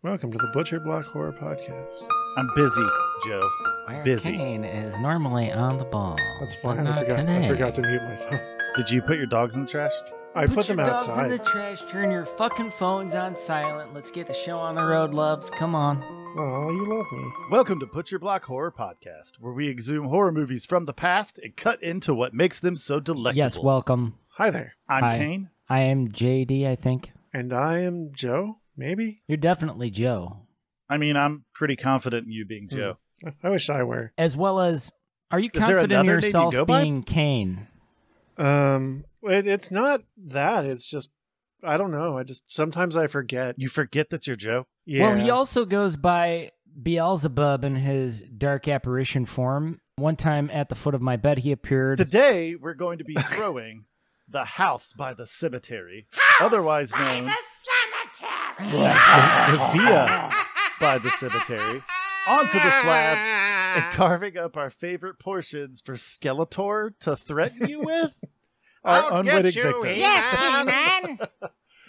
Welcome to the Butcher Block Horror Podcast. I'm busy, Joe. Where Busy. Kane is normally on the ball. That's but fine. not I today. forgot to mute my phone. Did you put your dogs in the trash? I put them your dogs outside. in the trash. Turn your fucking phones on silent. Let's get the show on the road, loves. Come on. Oh, you love me. Welcome to Butcher Block Horror Podcast, where we exhume horror movies from the past and cut into what makes them so delectable. Yes, welcome. Hi there. I'm Hi. Kane. I am JD, I think. And I am Joe, maybe? You're definitely Joe. I mean, I'm pretty confident in you being Joe. I wish I were. As well as, are you Is there confident in another name you yourself go by? being Kane? It's not that. It's just, I don't know. Sometimes I forget. You forget that you're Joe? Yeah. Well, he also goes by Beelzebub in his dark apparition form. One time at the foot of my bed, he appeared. Today, we're going to be throwing the house by the cemetery, otherwise known as the via by the cemetery, onto the slab and carving up our favorite portions for Skeletor to threaten you with our unwitting victims. Yes, He-Man.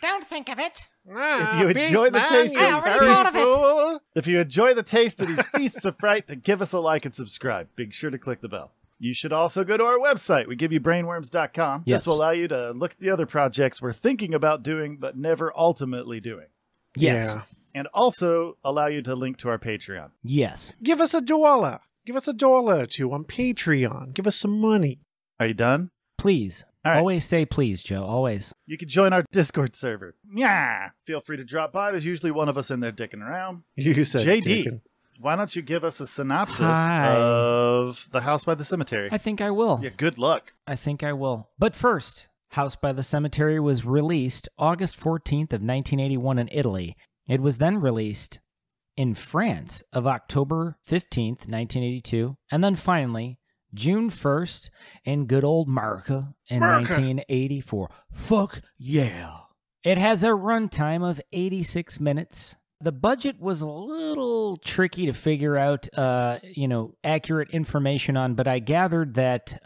Don't think of it. If you enjoy the taste I of these already thought of feasts, if you enjoy the taste of these feasts of fright, then give us a like and subscribe. Be sure to click the bell. You should also go to our website. We give you brainworms.com. Yes. This will allow you to look at the other projects we're thinking about doing, but never ultimately doing. Yes. Yeah. And also allow you to link to our Patreon. Yes. Give us $1. Give us $1 or two on Patreon. Give us some money. Are you done? Please. All right. Always say please, Joe. Always. You can join our Discord server. Yeah. Feel free to drop by. There's usually one of us in there dicking around. You said JD. chicken. Why don't you give us a synopsis Hi. of The House by the Cemetery? I think I will. Yeah, good luck. I think I will. But first, House by the Cemetery was released August 14th of 1981 in Italy. It was then released in France of October 15th, 1982. And then finally, June 1st in good old America in 1984. Fuck yeah. It has a runtime of 86 minutes. The budget was a little tricky to figure out, accurate information on, but I gathered that,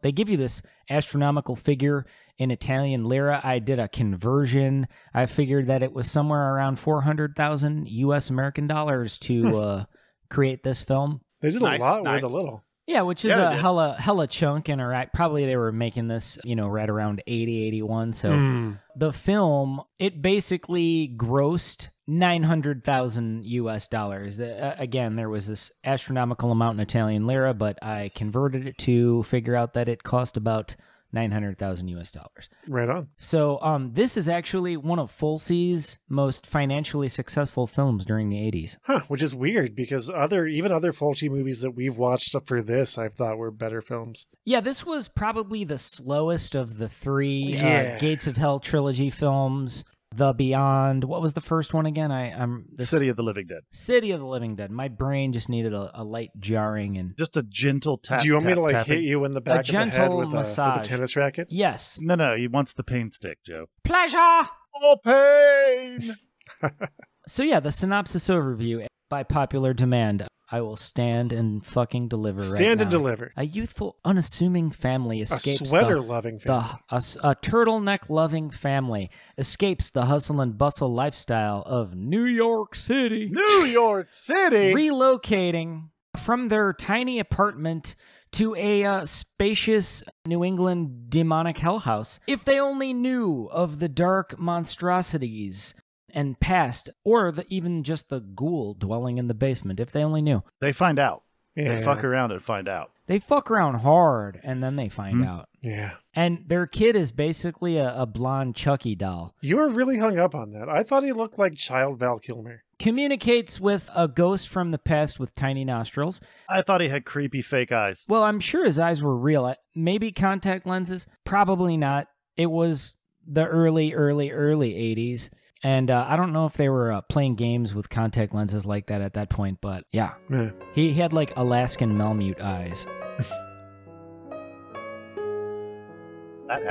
they give you this astronomical figure in Italian lira. I did a conversion. I figured that it was somewhere around 400,000 US American dollars to create this film. They did Nice, a lot nice. with a little. Yeah, which is Yeah, a they did. hella chunk, and probably they were making this, right around 80, 81. So the film, it basically grossed 900,000 US dollars. Again, there was this astronomical amount in Italian lira, but I converted it to figure out that it cost about 900,000 US dollars. Right on. So this is actually one of Fulci's most financially successful films during the 80s. Huh, which is weird because even other Fulci movies that we've watched up for this, I thought were better films. Yeah, this was probably the slowest of the three Yeah. Gates of Hell Trilogy films. The Beyond. What was the first one again? City of the Living Dead. City of the Living Dead. My brain just needed a light jarring and Just a gentle tap. Do you want me to tap, hit tapping. you in the back of the head gentle with a massage. tennis racket? yes. No, he wants the pain stick, Joe. Pleasure. Oh, pain! So yeah, the synopsis overview by popular demand. I will stand and fucking deliver. Stand right and now. deliver. A youthful, unassuming family A escapes sweater-loving family. a turtleneck-loving family escapes the hustle and bustle lifestyle of New York City. New York City! Relocating from their tiny apartment to a spacious New England demonic hell house. If they only knew of the dark monstrosities and past, or even just the ghoul dwelling in the basement, if they only knew. They find out. Yeah. They fuck around and find out. They fuck around hard, and then they find out. Yeah. And their kid is basically a blonde Chucky doll. You were really hung up on that. I thought he looked like child Val Kilmer. Communicates with a ghost from the past with tiny nostrils. I thought he had creepy fake eyes. Well, I'm sure his eyes were real. Maybe contact lenses? Probably not. It was the early 80s. And I don't know if they were playing games with contact lenses like that at that point, but yeah. Yeah. He had like Alaskan Malamute eyes.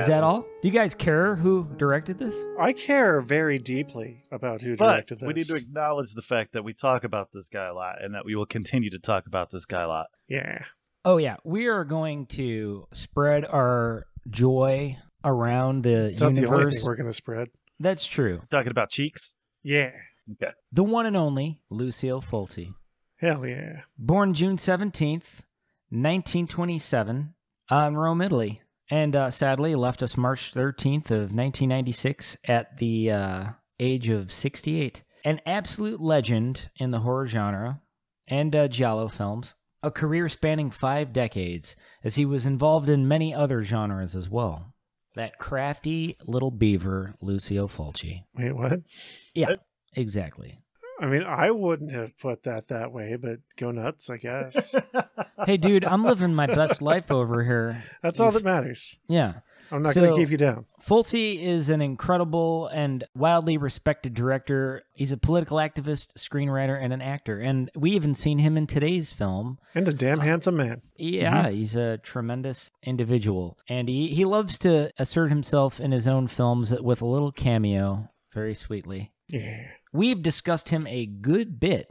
Is that all? Do you guys care who directed this? I care very deeply about who But directed this. we need to acknowledge the fact that we talk about this guy a lot and that we will continue to talk about this guy a lot. Yeah. Oh, yeah. We are going to spread our joy around the It's not the only universe. thing we're going to spread. That's true. Talking about cheeks? Yeah. Okay. The one and only Lucio Fulci. Hell yeah. Born June 17th, 1927, in Rome, Italy. And sadly left us March 13th of 1996 at the age of 68. An absolute legend in the horror genre and giallo films. A career spanning 5 decades, as he was involved in many other genres as well. That crafty little beaver, Lucio Fulci. Wait, what? Yeah, exactly. I mean, I wouldn't have put that way, but go nuts, I guess. Hey, dude, I'm living my best life over here. That's all that matters. Yeah. I'm not going to keep you down. Fulci is an incredible and wildly respected director. He's a political activist, screenwriter, and an actor. And we even seen him in today's film. And a damn handsome man. Yeah, he's a tremendous individual. And he loves to assert himself in his own films with a little cameo, very sweetly. Yeah. We've discussed him a good bit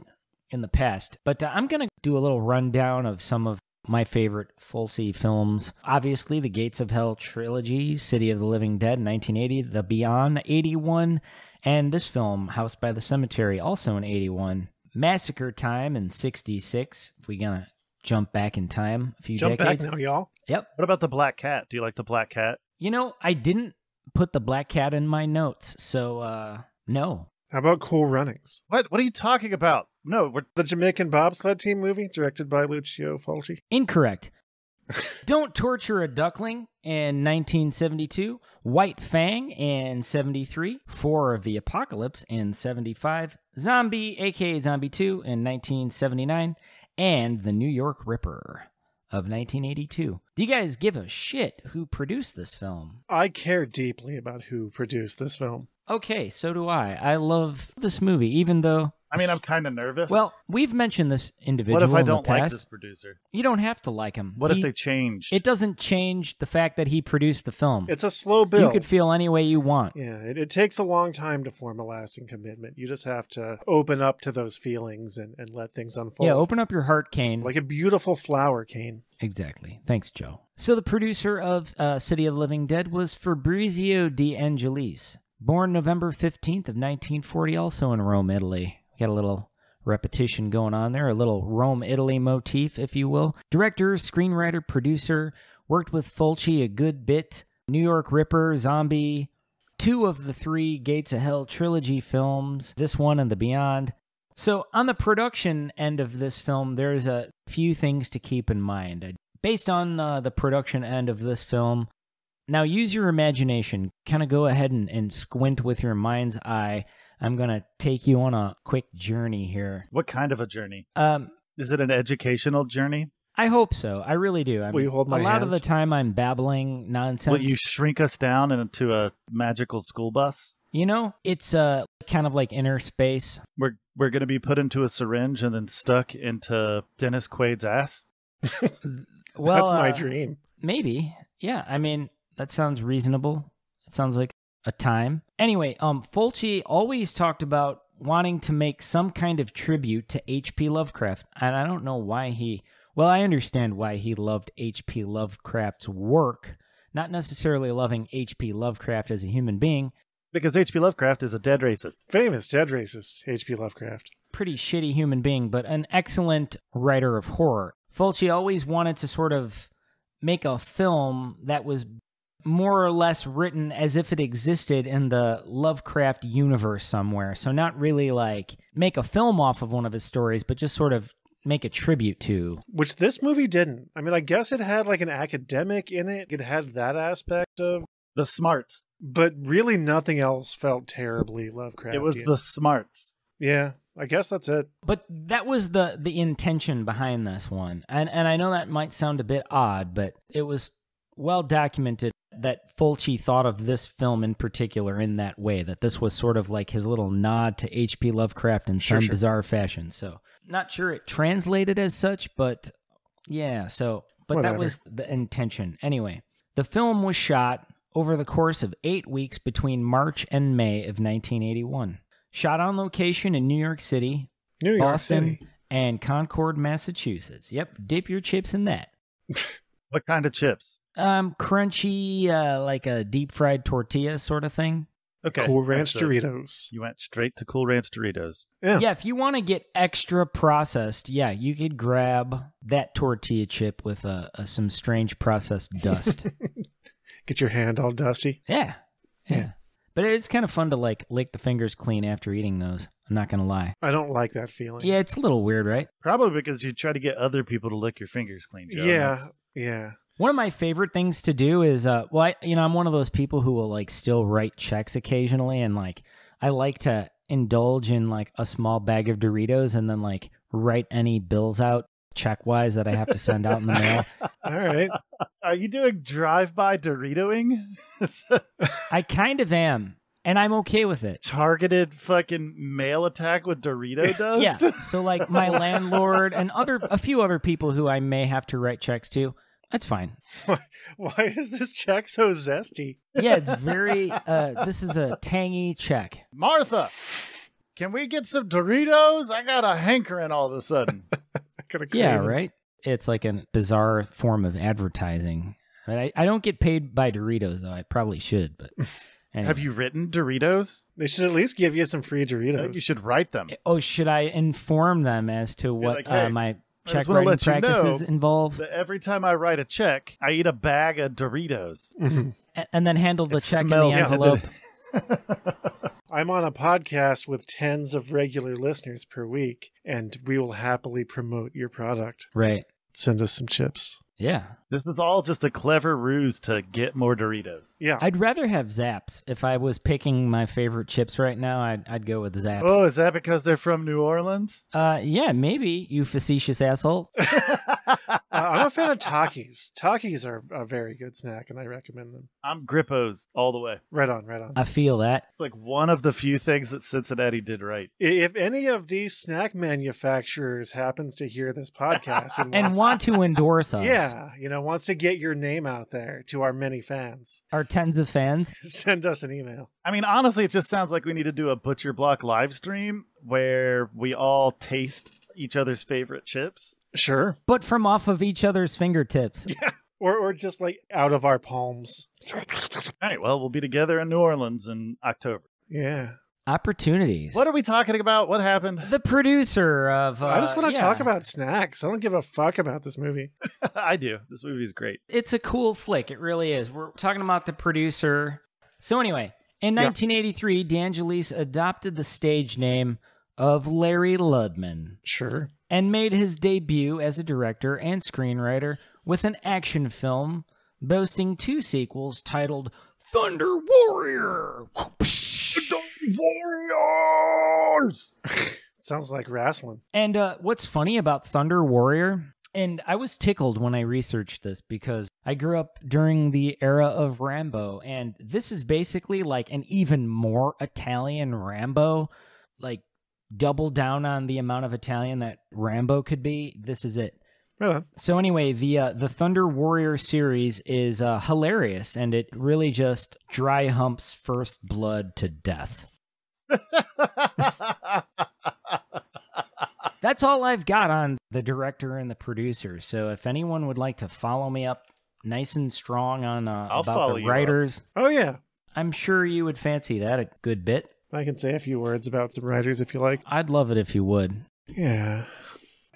in the past, but I'm going to do a little rundown of some of my favorite Fulci films. Obviously, the Gates of Hell Trilogy, City of the Living Dead, 1980, The Beyond, 81, and this film, House by the Cemetery, also in 81. Massacre Time in 66. We're going to jump back in time a few decades. Jump back now, y'all. Yep. What about the Black Cat? Do you like the Black Cat? You know, I didn't put the Black Cat in my notes, so no. How about Cool Runnings? What are you talking about? No, The Jamaican Bobsled Team movie, directed by Lucio Fulci. Incorrect. Don't Torture a Duckling in 1972. White Fang in 73. 4 of the Apocalypse in 75. Zombie, aka Zombie 2 in 1979. And The New York Ripper of 1982. Do you guys give a shit who produced this film? I care deeply about who produced this film. Okay, so do I. I love this movie, even though... I mean, I'm kind of nervous. Well, we've mentioned this individual what if I in the don't like past. this producer? You don't have to like him. What if they changed? It doesn't change the fact that he produced the film. It's a slow build. You could feel any way you want. Yeah, it takes a long time to form a lasting commitment. You just have to open up to those feelings and let things unfold. Yeah, open up your heart, Kane. Like a beautiful flower, Kane. Exactly. Thanks, Joe. So the producer of City of the Living Dead was Fabrizio De Angelis. Born November 15th of 1940, also in Rome, Italy. We got a little repetition going on there, a little Rome, Italy motif, if you will. Director, screenwriter, producer, worked with Fulci a good bit. New York Ripper, Zombie, 2 of the 3 Gates of Hell trilogy films, this one and The Beyond. So on the production end of this film, there's a few things to keep in mind. Based on the production end of this film, now use your imagination. Kind of go ahead and squint with your mind's eye. I'm going to take you on a quick journey here. What kind of a journey? Is it an educational journey? I hope so. I really do. Will you hold my A lot of hand? the time I'm babbling nonsense. Will you shrink us down into a magical school bus? You know, it's kind of like inner space. We're going to be put into a syringe and then stuck into Dennis Quaid's ass? Well, That's my dream. Maybe. Yeah, I mean, that sounds reasonable. It sounds like a time. Anyway, Fulci always talked about wanting to make some kind of tribute to H.P. Lovecraft. And I don't know why I understand why he loved H.P. Lovecraft's work, not necessarily loving H.P. Lovecraft as a human being. Because H.P. Lovecraft is a dead racist. Famous dead racist, H.P. Lovecraft. Pretty shitty human being, but an excellent writer of horror. Fulci always wanted to sort of make a film that was more or less written as if it existed in the Lovecraft universe somewhere. So not really like make a film off of one of his stories, but just sort of make a tribute to. Which this movie didn't. I mean, I guess it had like an academic in it. It had that aspect of The smarts. But really nothing else felt terribly Lovecraftian. It was the smarts. Yeah, I guess that's it. But that was the intention behind this one. And I know that might sound a bit odd, but it was well documented that Fulci thought of this film in particular in that way, that this was sort of like his little nod to H.P. Lovecraft in some bizarre fashion. So not sure it translated as such, but yeah, so, but Whatever. That was the intention. Anyway, the film was shot over the course of 8 weeks between March and May of 1981. Shot on location in New York City, New York Boston, City. and Concord, Massachusetts. Yep, dip your chips in that. What kind of chips? Crunchy, like a deep fried tortilla sort of thing. Okay. Cool Ranch So Doritos. you went straight to Cool Ranch Doritos. Yeah, if you want to get extra processed, yeah, you could grab that tortilla chip with some strange processed dust. Get your hand all dusty. Yeah. But it's kind of fun to like lick the fingers clean after eating those. I'm not going to lie. I don't like that feeling. Yeah, it's a little weird, right? Probably because you try to get other people to lick your fingers clean, Joe. Yeah. One of my favorite things to do is, I'm one of those people who will like still write checks occasionally, and like I like to indulge in like a small bag of Doritos and then like write any bills out check-wise that I have to send out in the mail. All right. Are you doing drive-by Doritoing? I kind of am, and I'm okay with it. Targeted fucking mail attack with Dorito dust? Yeah. So like my landlord and a few other people who I may have to write checks to, that's fine. Why is this check so zesty? Yeah, it's very, this is a tangy check. Martha, can we get some Doritos? I got a hankering all of a sudden. Yeah, right? It's like a bizarre form of advertising. I don't get paid by Doritos, though. I probably should, but anyway. Have you written Doritos? They should at least give you some free I Doritos. think you should write them. Oh, should I inform them as to what like, hey, my I check just wanna writing let you know practices involve? That every time I write a check, I eat a bag of Doritos. And then handle the It check in the smells envelope. I'm on a podcast with tens of regular listeners per week, and we will happily promote your product. Right. Send us some chips. Yeah. This is all just a clever ruse to get more Doritos. Yeah. I'd rather have Zaps. If I was picking my favorite chips right now, I'd go with Zaps. Oh, is that because they're from New Orleans? Yeah, maybe, you facetious asshole. I'm a fan of Takis. Takis are a very good snack, and I recommend them. I'm Grippos all the way. Right on. I feel that. It's like one of the few things that Cincinnati did right. If any of these snack manufacturers happens to hear this podcast And want to endorse us. yeah, wants to get your name out there to our many fans, Our tens of fans. send us an email. I mean, honestly, it just sounds like we need to do a Butcher Block live stream where we all taste each other's favorite chips. Sure. But from off of each other's fingertips. Yeah. Or just like out of our palms. All right, well, we'll be together in New Orleans in October. Yeah. Opportunities. What are we talking about? What happened? The producer of... I just want to talk about snacks. I don't give a fuck about this movie. I do. This movie's great. It's a cool flick. It really is. We're talking about the producer. So anyway, in 1983, DeAngelis adopted the stage name of Larry Ludman Sure. and made his debut as a director and screenwriter with an action film boasting 2 sequels titled Thunder Warrior. Warriors! Sounds like wrestling. And what's funny about Thunder Warrior, and I was tickled when I researched this because I grew up during the era of Rambo, and this is basically like an even more Italian Rambo, like double down on the amount of Italian that Rambo could be. This is it. Right on. So anyway, the Thunder Warrior series is hilarious, and it really just dry humps First Blood to death. That's all I've got on the director and the producer. So if anyone would like to follow me up nice and strong on about the writers, Oh, yeah. I'm sure you would fancy that a good bit. I can say a few words about some writers if you like. I'd love it if you would. Yeah.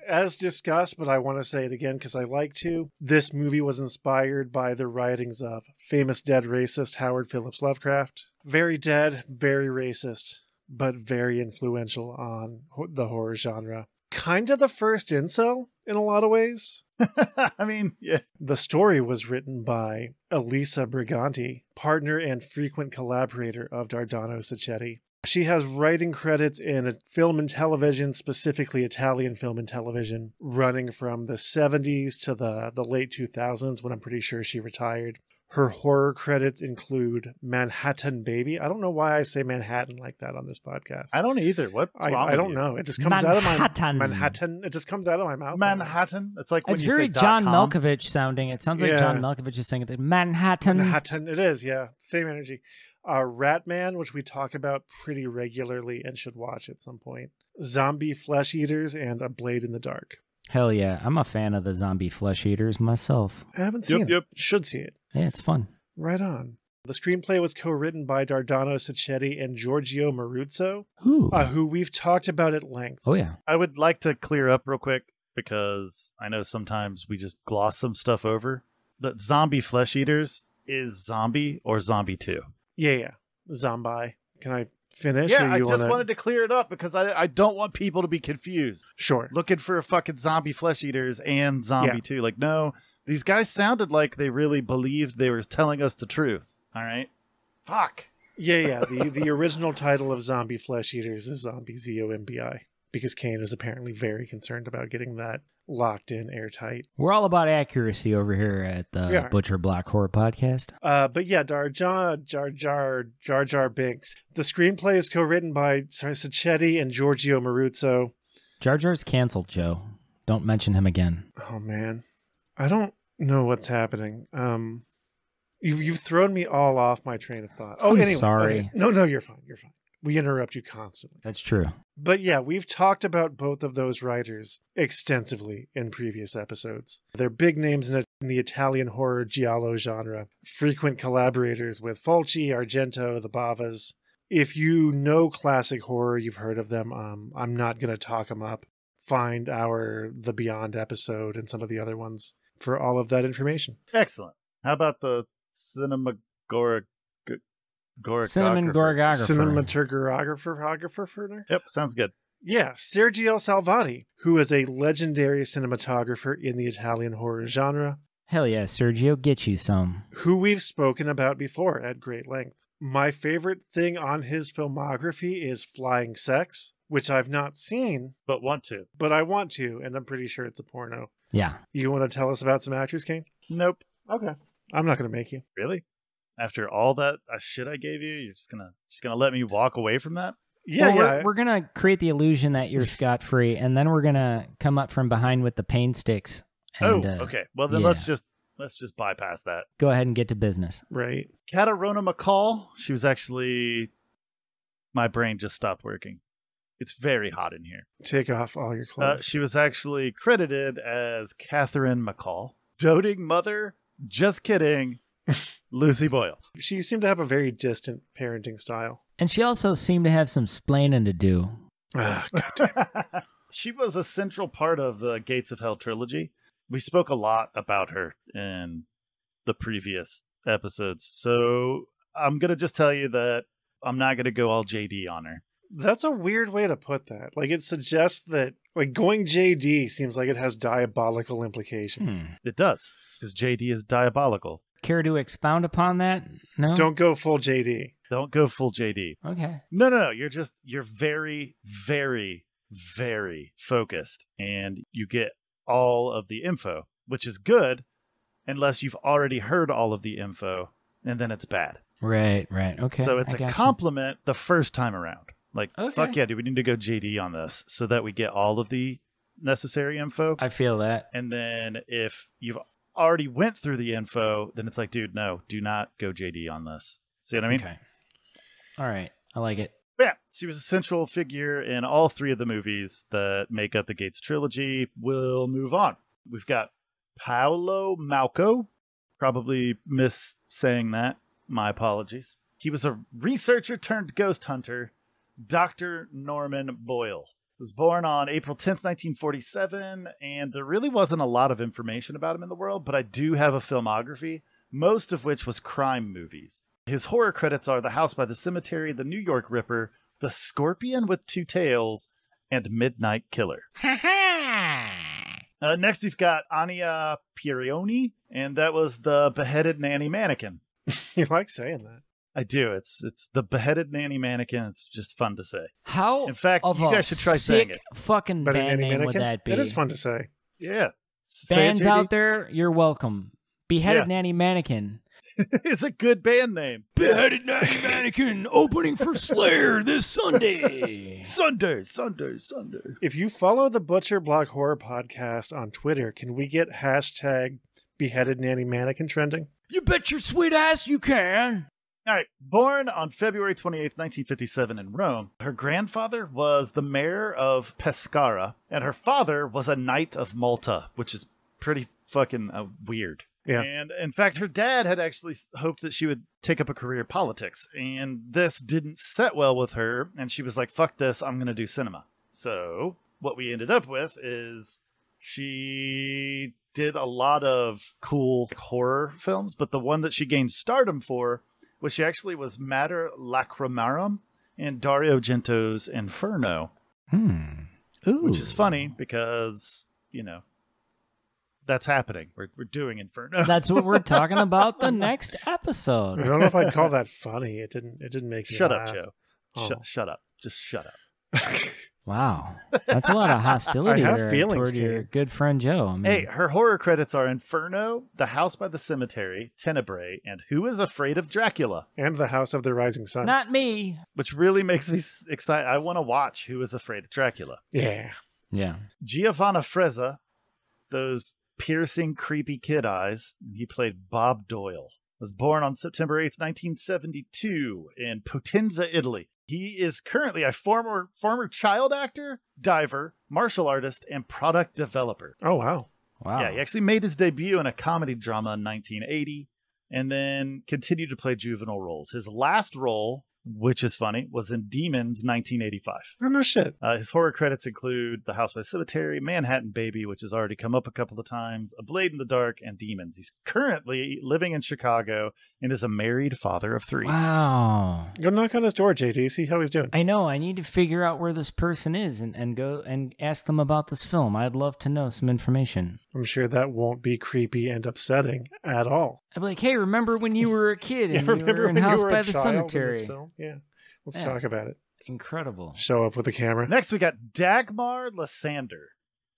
As discussed, but I want to say it again because I like to, this movie was inspired by the writings of famous dead racist Howard Phillips Lovecraft. Very dead, very racist, but very influential on the horror genre. Kind of the first incel in a lot of ways. I mean, yeah. The story was written by Elisa Briganti, partner and frequent collaborator of Dardano Sacchetti. She has writing credits in film and television, specifically Italian film and television, running from the 70s to the late 2000s when I'm pretty sure she retired. Her horror credits include Manhattan Baby. I don't know why I say Manhattan like that on this podcast. I don't either. What's wrong I with don't you? know. It just comes out of my Manhattan. Manhattan. It just comes out of my mouth. Manhattan. It's like when It's you very say John .com. Malkovich sounding. It sounds like Yeah. John Malkovich is saying it. Manhattan. Manhattan. It is, yeah. Same energy. Ratman, which we talk about pretty regularly and should watch at some point. Zombie Flesh Eaters and A Blade in the Dark. Hell yeah. I'm a fan of the zombie flesh eaters myself. I haven't seen Yep. it. Should see it. Yeah, it's fun. Right on. The screenplay was co-written by Dardano Sacchetti and Giorgio Maruzzo, Ooh. who we've talked about at length. Oh, yeah. I would like to clear up real quick because I know sometimes we just gloss some stuff over. But Zombie Flesh Eaters is Zombie or Zombie 2? Yeah. Zombie. Can I finish? Yeah, or I you just wanna... wanted to clear it up because I don't want people to be confused. Sure. Looking for a fucking Zombie Flesh Eaters and Zombie 2. Like, no, these guys sounded like they really believed they were telling us the truth. All right? Fuck. Yeah. The original title of Zombie Flesh Eaters is Zombie ZOMBI, because Kane is apparently very concerned about getting that locked in airtight. We're all about accuracy over here at the Butcher Block Horror Podcast. But yeah, Jar Jar Binks. The screenplay is co-written by Sacchetti and Giorgio Maruzzo. Jar Jar's canceled, Joe. Don't mention him again. Oh man, I don't know what's happening. You've thrown me all off my train of thought. Oh, anyway, sorry. Okay. No, you're fine. You're fine. We interrupt you constantly. That's true. But yeah, we've talked about both of those writers extensively in previous episodes. They're big names in the Italian horror giallo genre, frequent collaborators with Fulci, Argento, the Bavas. If you know classic horror, you've heard of them. I'm not going to talk them up. Find our The Beyond episode and some of the other ones for all of that information. Excellent. How about the cinematographer? Cinematographer. Yep, sounds good. Yeah, Sergio Salvati, who is a legendary cinematographer in the Italian horror genre. Hell yeah, Sergio, get you some. Who we've spoken about before at great length. My favorite thing on his filmography is Flying Sex, which I've not seen. But want to. But I want to, and I'm pretty sure it's a porno. Yeah. You want to tell us about some actors, Kane? Nope. Okay. I'm not going to make you. Really? After all that shit I gave you, you're just gonna let me walk away from that? Yeah, We're gonna create the illusion that you're scot-free, and then we're gonna come up from behind with the pain sticks. And, okay. Well, then let's just bypass that. Go ahead and get to business. Right. Katarina McCall. She was actually... My brain just stopped working. It's very hot in here. Take off all your clothes. She was actually credited as Catherine McCall. Doting mother. Just kidding. Lucy Boyle. She seemed to have a very distant parenting style. And she also seemed to have some splaining to do. She was a central part of the Gates of Hell trilogy. We spoke a lot about her in the previous episodes. So I'm going to just tell you that I'm not going to go all JD on her. That's a weird way to put that. Like, it suggests that, like, going JD seems like it has diabolical implications. It does, because JD is diabolical. Care to expound upon that? No? Don't go full JD. Don't go full JD. Okay. No. You're very, very, very focused, and you get all of the info, which is good, unless you've already heard all of the info, and then it's bad. Right. Okay. So it's a compliment the first time around. Like, fuck yeah, dude, we need to go JD on this so that we get all of the necessary info. I feel that. And then if you've already went through the info, then it's like, dude, no, do not go JD on this. See what I mean? Okay. All right. I like it. But yeah, she was a central figure in all three of the movies that make up the Gates trilogy. We'll move on. We've got Paolo Malco. Probably missaying that. My apologies. He was a researcher turned ghost hunter, Dr. Norman Boyle. Was born on April 10th, 1947, and there really wasn't a lot of information about him in the world, but I do have a filmography, most of which was crime movies. His horror credits are The House by the Cemetery, The New York Ripper, The Scorpion with Two Tails, and Midnight Killer. Next, we've got Ania Pierioni, and that was the beheaded nanny mannequin. You like saying that. I do. It's the beheaded nanny mannequin. It's just fun to say. How? In fact, of you guys should try saying it. Fucking But band name would that be? It is fun to say. Yeah. Bands out there, you're welcome. Beheaded Nanny Mannequin. It's a good band name. Beheaded Nanny Mannequin opening for Slayer this Sunday. Sunday. If you follow the Butcher Block Horror Podcast on Twitter, can we get hashtag beheaded nanny mannequin trending? You bet your sweet ass you can. All right. Born on February 28th, 1957 in Rome, her grandfather was the mayor of Pescara, and her father was a knight of Malta, which is pretty fucking weird. Yeah. And in fact, her dad had actually hoped that she would take up a career in politics. And this didn't set well with her. And she was like, fuck this, I'm going to do cinema. So what we ended up with is she did a lot of cool horror films. But the one that she gained stardom for was she actually was Mater Lacrimarum in Dario Argento's Inferno. Ooh. Which is funny because, that's happening. We're doing Inferno. That's what we're talking about the next episode. I don't know if I'd call that funny. It didn't make me Shut laugh. up, Joe. Oh. Shut up. Just shut up. Wow. That's a lot of hostility I have there feelings, toward your kid. good friend Joe. I mean, Hey, her horror credits are Inferno, The House by the Cemetery, Tenebrae, and Who is Afraid of Dracula? And The House of the Rising Sun. not me. Which really makes me excited. I want to watch Who is Afraid of Dracula. Yeah. Yeah. Giovanna Frezza, those piercing, creepy kid eyes. He played Bob Doyle. Was born on September 8th, 1972 in Potenza, Italy. He is currently a former child actor, diver, martial artist, and product developer. Oh, wow. Wow. Yeah, he actually made his debut in a comedy drama in 1980 and then continued to play juvenile roles. His last role, which is funny, was in Demons 1985. Oh, no shit. His horror credits include The House by the Cemetery, Manhattan Baby, which has already come up a couple of times, A Blade in the Dark, and Demons. He's currently living in Chicago and is a married father of 3. Wow. Go knock on his door, JD. See how he's doing. I know. I need to figure out where this person is and go and ask them about this film. I'd love to know some information. I'm sure that won't be creepy and upsetting at all. I'd be like, hey, remember when you were a kid and you remember were in when House you were by a the child in Cemetery? this film? Yeah. Let's Yeah. talk about it. Incredible. Show up with a camera. Next, we got Dagmar Lysander.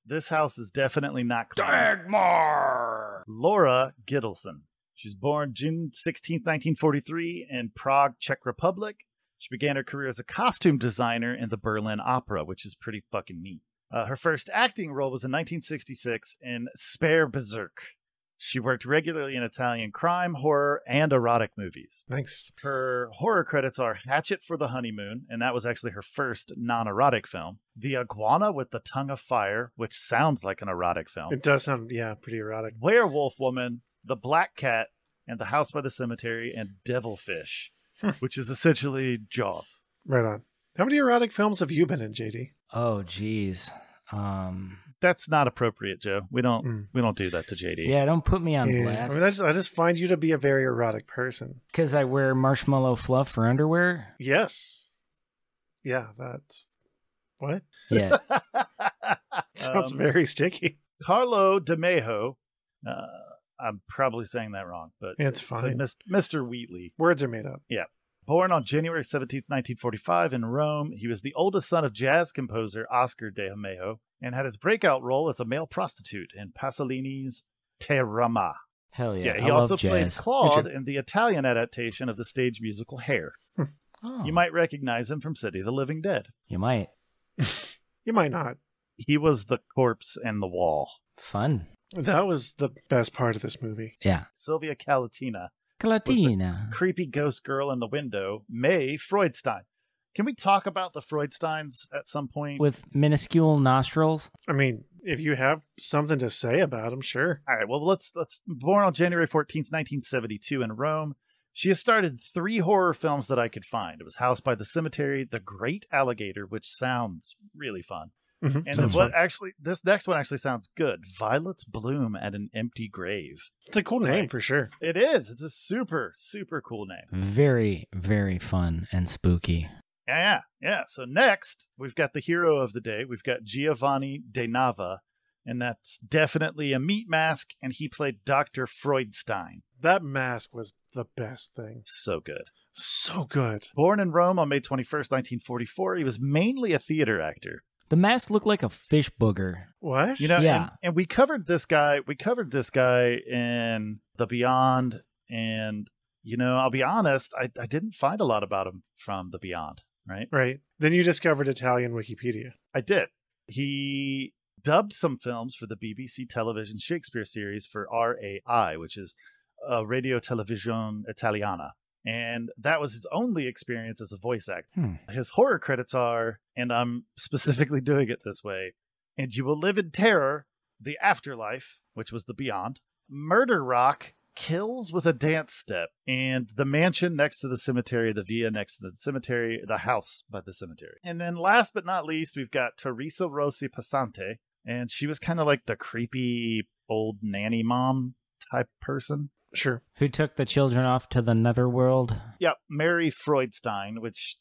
This house is definitely not clean. Dagmar! Laura Gittleson. She's born June 16th, 1943 in Prague, Czech Republic. She began her career as a costume designer in the Berlin Opera, which is pretty fucking neat. Her first acting role was in 1966 in Spare Berserk. She worked regularly in Italian crime, horror, and erotic movies. Thanks. Her horror credits are Hatchet for the Honeymoon, and that was actually her first non-erotic film. The Iguana with the Tongue of Fire, which sounds like an erotic film. It does sound, pretty erotic. Werewolf Woman, The Black Cat, and The House by the Cemetery, and Devilfish, which is essentially Jaws. Right on. How many erotic films have you been in, JD? Oh, geez. That's not appropriate, Joe. We don't do that to JD. Yeah, don't put me on Yeah. blast. I mean, I just find you to be a very erotic person. Because I wear marshmallow fluff for underwear? Yes. Yeah, that's... What? Yeah. Sounds very sticky. Carlo DeMejo. I'm probably saying that wrong, but It's fine. Mr. Wheatley. Words are made up. Yeah. Born on January 17th, 1945 in Rome, he was the oldest son of jazz composer Oscar DeMejo and had his breakout role as a male prostitute in Pasolini's Terama. Hell yeah. He I also love played jazz. Claude in the Italian adaptation of the stage musical Hair. Oh, You might recognize him from City of the Living Dead. You might. You might not. He was the corpse and the wall. Fun. That was the best part of this movie. Yeah. Sylvia Calatina, Calatina. creepy ghost girl in the window, May Freudstein. Can we talk about the Freudsteins at some point? With minuscule nostrils. I mean, if you have something to say about him, sure. All right, well, let's born on January 14th, 1972 in Rome. She has started 3 horror films that I could find. It was House by the Cemetery, The Great Alligator, which sounds really fun. Mm-hmm. And this next one actually sounds good. Violets Bloom at an Empty Grave. It's a cool name Right. for sure. It is. It's a super, super cool name. Very, very fun and spooky. Yeah. So next, we've got the hero of the day. We've got Giovanni De Nava, and that's definitely a meat mask, and he played Dr. Freudstein. That mask was the best thing. So good. So good. Born in Rome on May 21st, 1944, he was mainly a theater actor. The mask looked like a fish booger. What? You know, Yeah. and we covered this guy. We covered this guy in The Beyond, and I'll be honest, I didn't find a lot about him from The Beyond. Right. Then you discovered Italian Wikipedia. I did. He dubbed some films for the BBC television Shakespeare series for RAI, which is Radio Televisione Italiana. And that was his only experience as a voice actor. His horror credits are, and I'm specifically doing it this way, And You Will Live in Terror, The Afterlife, which was The Beyond, Murder Rock kills with a dance step, and the mansion next to the cemetery, the villa next to the cemetery, the house by the cemetery. And then last but not least, we've got Teresa Rossi Passante, and she was kind of like the creepy old nanny mom type person. Sure. Who took the children off to the netherworld? Yep, Mary Freudstein, which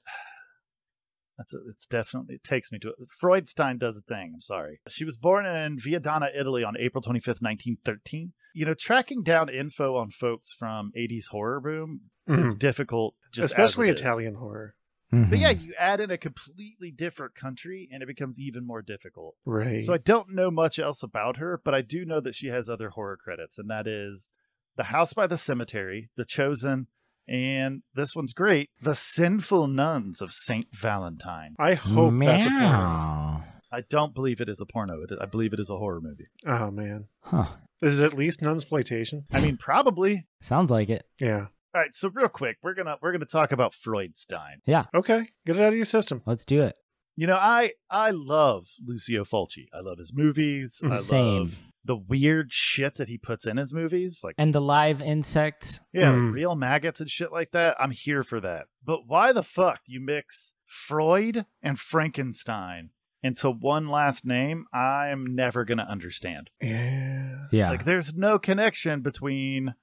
it's definitely, it takes me to it. Freudstein does a thing. I'm sorry. She was born in Viadana, Italy on April 25th, 1913. You know, tracking down info on folks from 80s horror boom is difficult, just especially as it is. Italian horror. But yeah, you add in a completely different country and it becomes even more difficult. Right. So I don't know much else about her, but I do know that she has other horror credits, and that is The House by the Cemetery, The Chosen, and this one's great, The Sinful Nuns of St. Valentine. I hope that's a porno. Meow. I don't believe it is a porno. I believe it is a horror movie. Oh, man. Huh. Is it at least nunsploitation? I mean, probably. Sounds like it. Yeah. All right, so real quick, we're gonna talk about Freudstein. Yeah, Okay. Get it out of your system. let's do it. You know, I love Lucio Fulci. I love his movies. I Same. love the weird shit that he puts in his movies, like And the live insects. like real maggots and shit like that. I'm here for that. But why the fuck you mix Freud and Frankenstein into one last name? I'm never gonna understand. Yeah. Yeah. Like, there's no connection between.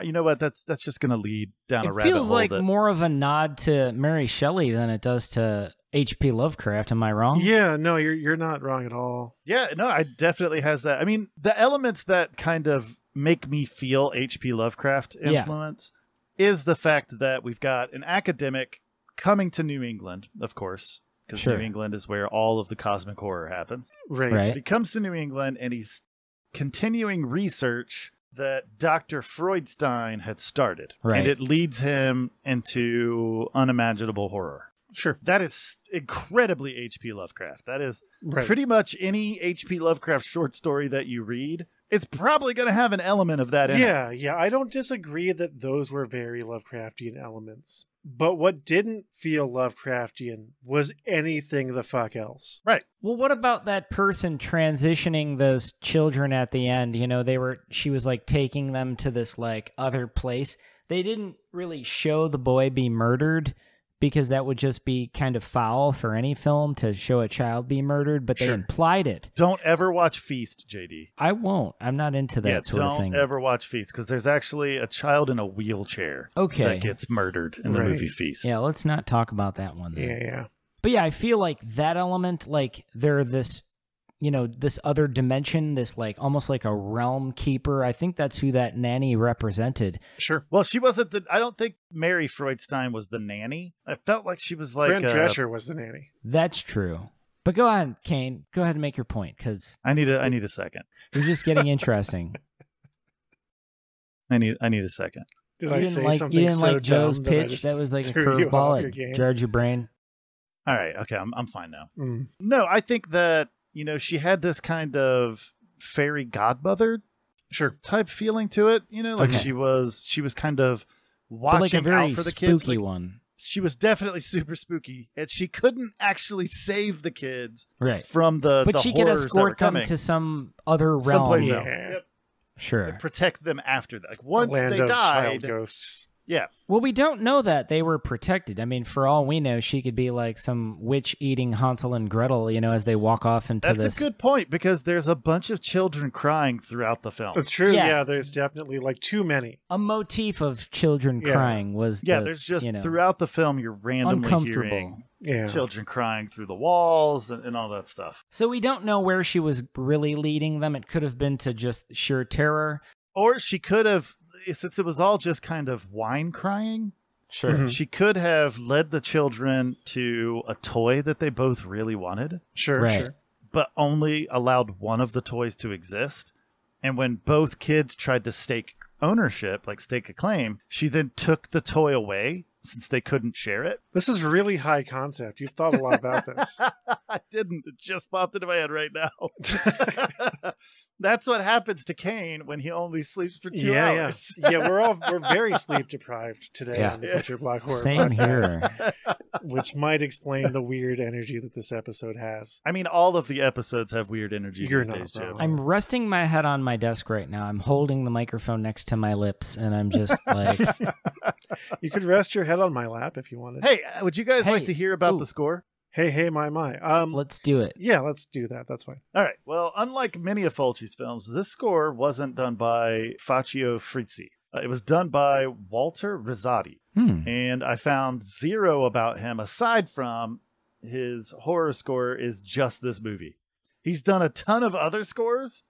You know what? That's just gonna lead down a It rabbit feels hole. like that, more of a nod to Mary Shelley than it does to H.P. Lovecraft. Am I wrong? Yeah, no, you're not wrong at all. yeah, no, it definitely has that. I mean, the elements that kind of make me feel H.P. Lovecraft influence is the fact that we've got an academic coming to New England, of course, because Sure. New England is where all of the cosmic horror happens. Right. Right. He comes to New England and he's continuing research that Dr. Freudstein had started. Right. And it leads him into unimaginable horror. Sure. That is incredibly H.P. Lovecraft. That is Right. pretty much any H.P. Lovecraft short story that you read. It's probably going to have an element of that in it. Yeah. I don't disagree that those were very Lovecraftian elements. But what didn't feel Lovecraftian was anything the fuck else. Right. Well, what about that person transitioning those children at the end? You know, she was like taking them to this like other place. They didn't really show the boy be murdered because that would just be kind of foul for any film to show a child be murdered, but they Sure. implied it. Don't ever watch Feast, JD. I won't. I'm not into that sort of thing. Don't ever watch Feast, because there's actually a child in a wheelchair Okay. that gets murdered in the Right. movie Feast. Yeah, let's not talk about that one then. Yeah. But yeah, I feel like that element, like they're this, you know, this other dimension, this like almost like a realm keeper. I think that's who that nanny represented. Sure. Well, she wasn't I don't think Mary Freudstein was the nanny. I felt like she was like Fran Drescher was the nanny. That's true. But go ahead, Kane. Go ahead and make your point, because I need a second. it's just getting interesting. I need a second. Did I you say didn't something you didn't so like Joe's dumb that I pitch? just That was like a threw you off curveball. your It game? jarred your brain. All right, okay, I'm fine now. Mm. No, I think that, you know, she had this kind of fairy godmother Sure. type feeling to it, you know, like Okay. she was kind of But like a watching very out for the spooky kids. Like, one. she was definitely super spooky, and she couldn't actually save the kids Right. from the But she could horrors that were escort them coming to some other realm. someplace Yeah. else. Yep. Sure. Protect them after that. Like, once Land they of child died, ghosts. yeah, Well, we don't know that they were protected. I mean, for all we know, she could be like some witch eating Hansel and Gretel, you know, as they walk off into that's this. a good point, because there's a bunch of children crying throughout the film. That's true. Yeah. Yeah. There's definitely like too many. A motif of children Yeah. crying was Yeah, the, there's just you know, throughout the film you're randomly uncomfortable. hearing Yeah. children crying through the walls and all that stuff. So we don't know where she was really leading them. It could have been to just sheer terror. Or she could have, since it was all just kind of whine crying, Sure. Mhm. she could have led the children to a toy that they both really wanted, Sure. Right. Sure. but only allowed one of the toys to exist. And when both kids tried to stake ownership, like stake a claim, she then took the toy away since they couldn't share it. This is really high concept. You've thought a lot about this. I didn't. It just popped into my head right now. That's what happens to Kane when he only sleeps for 2 hours. Yeah, we're very sleep deprived today on the Butcher Block Horror Same Podcast, here. which might explain the weird energy that this episode has. I mean, all of the episodes have weird energy You're these not days, wrong. Joe. I'm resting my head on my desk right now. I'm holding the microphone next to my lips, and I'm just like... You could rest your head on my lap if you wanted. Hey, would you guys like to hear about the score? Hey, my. Let's do it. Yeah, let's do that. That's fine. All right. Well, unlike many of Fulci's films, this score wasn't done by Faccio Frizzi. It was done by Walter Rizzati. And I found zero about him aside from his horror score is just this movie. He's done a ton of other scores,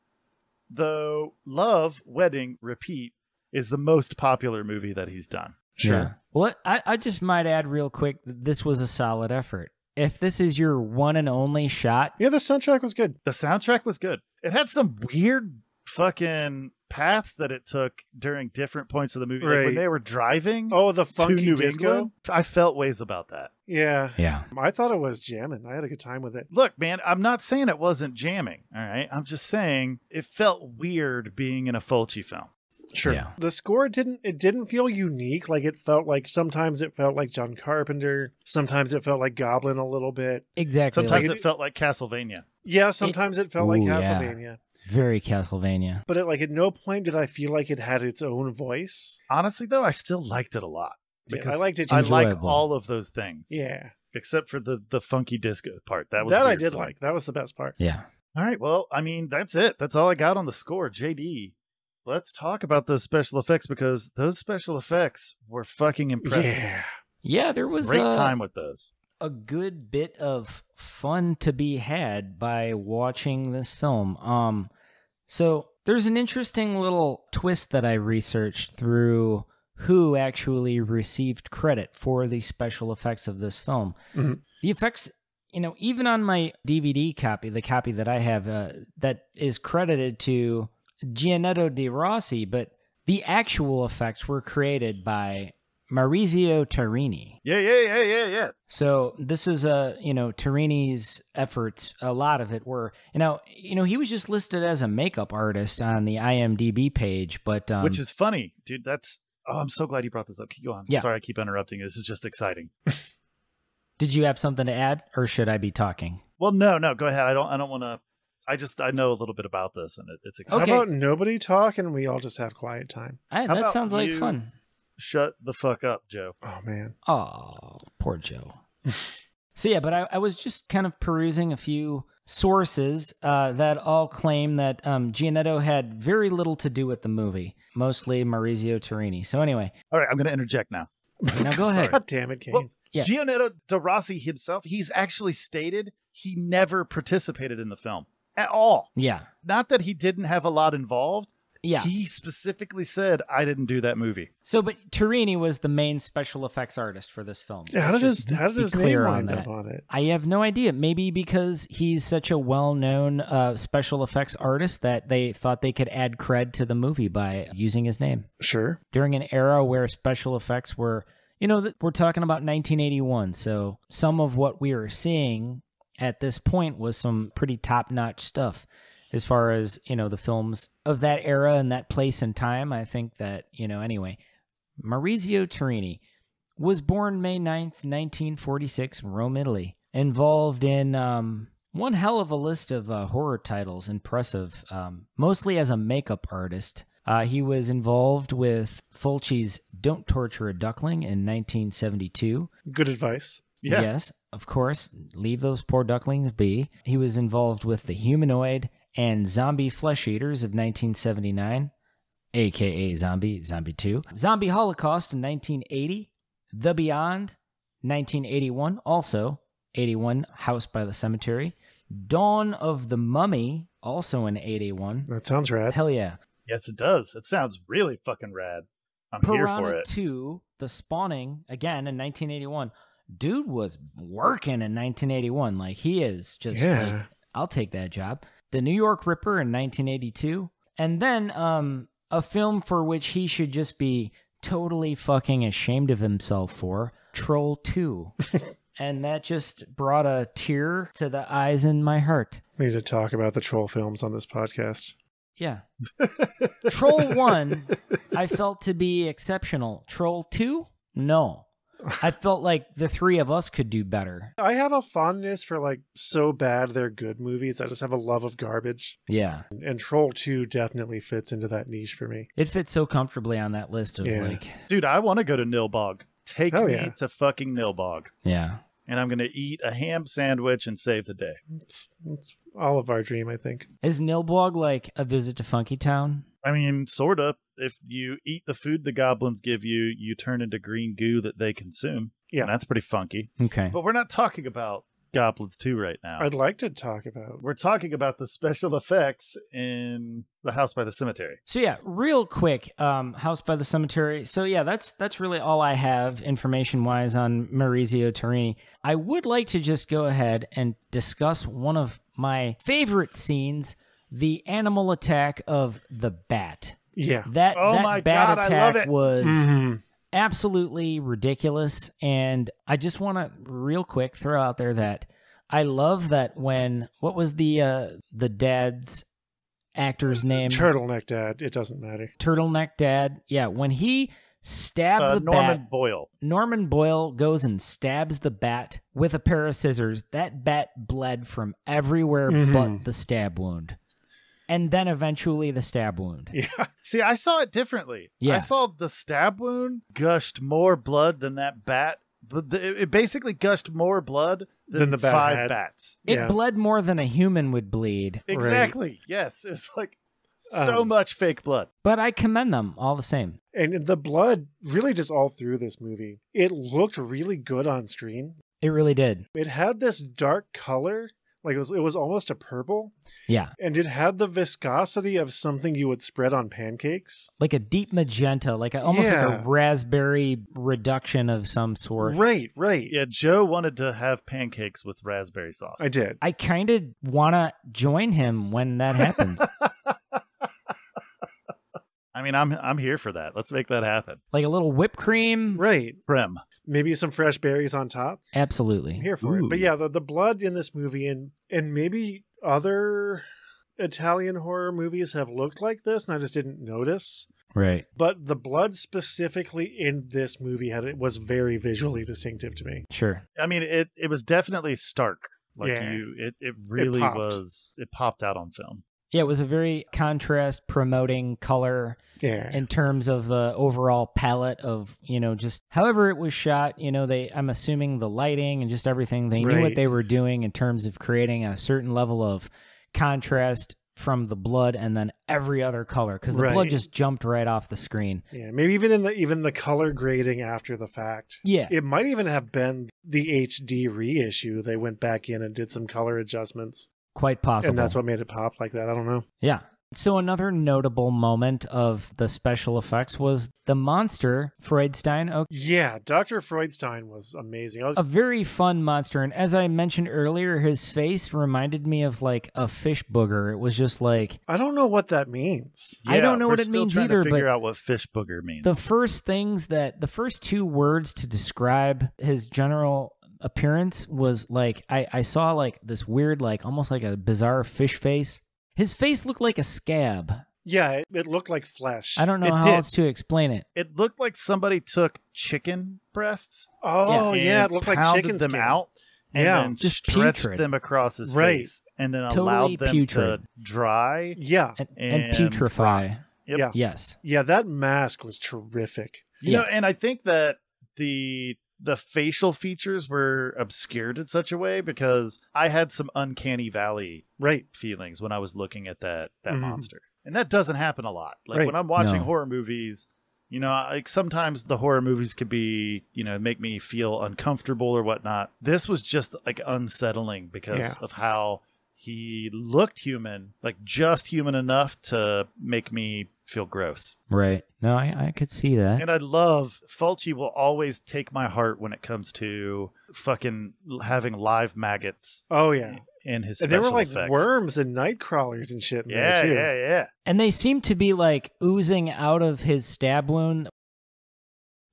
though Love, Wedding, Repeat is the most popular movie that he's done. Sure. Yeah. Well, I just might add real quick that this was a solid effort. If this is your one and only shot... Yeah, the soundtrack was good. The soundtrack was good. It had some weird fucking path that it took during different points of the movie. Like when they were driving the funky to New disco? England, I felt ways about that. Yeah. Yeah. I thought it was jamming. I had a good time with it. Look, man, I'm not saying it wasn't jamming, all right? I'm just saying it felt weird being in a Fulci film. Sure. Yeah. The score didn't feel unique. Like it felt like sometimes it felt like John Carpenter. Sometimes it felt like Goblin a little bit. Exactly. Sometimes like it felt like Castlevania. Yeah, sometimes it felt like Castlevania. Yeah. Very Castlevania. But at no point did I feel like it had its own voice. Honestly, though, I still liked it a lot. Because I liked it too. I like Enjoyable. all of those things. Yeah. Except for the funky disco part. That was That I weird did for me. like. That was the best part. Yeah. All right, well, I mean, that's it. That's all I got on the score. JD, let's talk about those special effects because those special effects were fucking impressive. Yeah. Yeah, there was Great time with those. a good bit of fun to be had by watching this film. So there's an interesting little twist that I researched through who actually received credit for the special effects of this film. Mm-hmm. The effects, even on my DVD copy, the copy that I have, that is credited to Gianetto de Rossi, but the actual effects were created by Maurizio Tarini. Yeah. So this is Tarini's efforts. A lot of it were, he was just listed as a makeup artist on the IMDb page, but Which is funny, dude. I'm so glad you brought this up. Keep going. Yeah. Sorry, I keep interrupting. This is just exciting. Did you have something to add, or should I be talking? Well, no, go ahead. I don't want to. I know a little bit about this, and it's exciting. Okay. How about nobody talk and we all just have quiet time? How That about sounds like you fun. Shut the fuck up, Joe. Oh, man. Oh, poor Joe. So yeah, but I was just kind of perusing a few sources that all claim that Gianetto had very little to do with the movie, mostly Maurizio Tarini. So anyway. All right, I'm going to interject now. Now go ahead. God damn it, Kane. Well, Yeah. Gianetto de Rossi himself, he's actually stated he never participated in the film at all. Yeah. Not that he didn't have a lot involved. Yeah. He specifically said, I didn't do that movie. So, but Tarini was the main special effects artist for this film. Yeah, how did his name wind up on it? I have no idea. Maybe because he's such a well-known special effects artist that they thought they could add cred to the movie by using his name. Sure. During an era where special effects were, we're talking about 1981. So some of what we were seeing at this point was some pretty top-notch stuff. As far as, the films of that era and that place and time, I think that, anyway. Maurizio Tarini was born May 9th, 1946, Rome, Italy. Involved in one hell of a list of horror titles, impressive, mostly as a makeup artist. He was involved with Fulci's Don't Torture a Duckling in 1972. Good advice. Yeah. Yes, of course. Leave those poor ducklings be. He was involved with The Humanoid and Zombie Flesh Eaters of 1979, a.k.a. Zombie 2. Zombie Holocaust in 1980. The Beyond, 1981. Also, 81, House by the Cemetery. Dawn of the Mummy, also in 81. That sounds rad. Hell yeah. Yes, it does. It sounds really fucking rad. I'm here for Piranha it. 2, The Spawning, again in 1981. Dude was working in 1981. Like, he is just like, I'll take that job. The New York Ripper in 1982. And then a film for which he should just be totally fucking ashamed of himself for, Troll 2. And that just brought a tear to the eyes in my heart. We need to talk about the troll films on this podcast. Yeah. Troll 1, I felt to be exceptional. Troll 2, no. I felt like the three of us could do better. I have a fondness for like so bad they're good movies. I just have a love of garbage. Yeah. And Troll 2 definitely fits into that niche for me. It fits so comfortably on that list of like... Dude, I want to go to Nilbog. Take me to fucking Nilbog. Yeah. And I'm going to eat a ham sandwich and save the day. It's all of our dream, I think. Is Nilbog like a visit to Funky Town? I mean, sort of. If you eat the food the goblins give you, you turn into green goo that they consume. Yeah. And that's pretty funky. Okay. But we're not talking about Goblins 2 right now. I'd like to talk about. We're talking about the special effects in The House by the Cemetery. So yeah, real quick, House by the Cemetery. So yeah, that's really all I have information-wise on Maurizio Torrini. I would like to just go ahead and discuss one of my favorite scenes, the animal attack of the bat. Yeah. That bat God, attack was absolutely ridiculous. And I just want to real quick throw out there that I love that when, what was the dad's actor's name? Turtleneck Dad. It doesn't matter. Turtleneck Dad. Yeah. When he stabbed the Norman bat. Boyle. Norman Boyle goes and stabs the bat with a pair of scissors. That bat bled from everywhere but the stab wound. And then eventually the stab wound. Yeah. See, I saw it differently. Yeah. I saw the stab wound gushed more blood than that bat. But it basically gushed more blood than the bat 5 had. bats. It bled more than a human would bleed. Exactly. Right. Yes. It's like so much fake blood. But I commend them all the same. And the blood really just all through this movie. It looked really good on screen. It really did. It had this dark color. Like it was almost a purple. Yeah. And it had the viscosity of something you would spread on pancakes. Like a deep magenta, like almost like a raspberry reduction of some sort. Right, right. Yeah, Joe wanted to have pancakes with raspberry sauce. I did. I kind of want to join him when that happens. I mean, I'm here for that. Let's make that happen. Like a little whipped cream. Right. Creme. Maybe some fresh berries on top. Absolutely. I'm here for it. But yeah, the blood in this movie and maybe other Italian horror movies have looked like this and I just didn't notice. Right. But the blood specifically in this movie was very visually distinctive to me. Sure. I mean, it was definitely stark. Like it really it popped out on film. Yeah, it was a very contrast promoting color in terms of the overall palette of, just however it was shot, I'm assuming the lighting and just everything. They knew what they were doing in terms of creating a certain level of contrast from the blood and then every other color because the blood just jumped right off the screen. Yeah, maybe even the color grading after the fact. Yeah. It might even have been the HD reissue. They went back in and did some color adjustments. Quite possible. And that's what made it pop like that. I don't know. Yeah. So another notable moment of the special effects was the monster, Freudstein. Yeah, Dr. Freudstein was amazing. A very fun monster. And as I mentioned earlier, his face reminded me of like a fish booger. It was just like... I don't know what that means. Yeah, I don't know what it means either. We're still trying to figure out what fish booger means. The first 2 words to describe his general appearance was like I saw like this weird, like almost like a bizarre fish face. His face looked like a scab. Yeah, it looked like flesh. I don't know how else to explain it. It looked like somebody took chicken breasts. Oh yeah, it looked like chicken them skin. out and then just stretched putrid. them across his face and then allowed them putrid. to dry. Yeah, and putrefy. Yep. Yeah. Yes. Yeah, that mask was terrific. You know, and I think that the facial features were obscured in such a way because I had some uncanny valley feelings when I was looking at that monster. And that doesn't happen a lot. Like when I'm watching horror movies, like sometimes the horror movies could be, make me feel uncomfortable or whatnot. This was just like unsettling because of how he looked human, like just human enough to make me feel gross. Right. No, I could see that. And I love Fulci will always take my heart when it comes to fucking having live maggots. Oh yeah. In his and there were like effects. Worms and night crawlers and shit in there too. Yeah. And they seem to be like oozing out of his stab wound.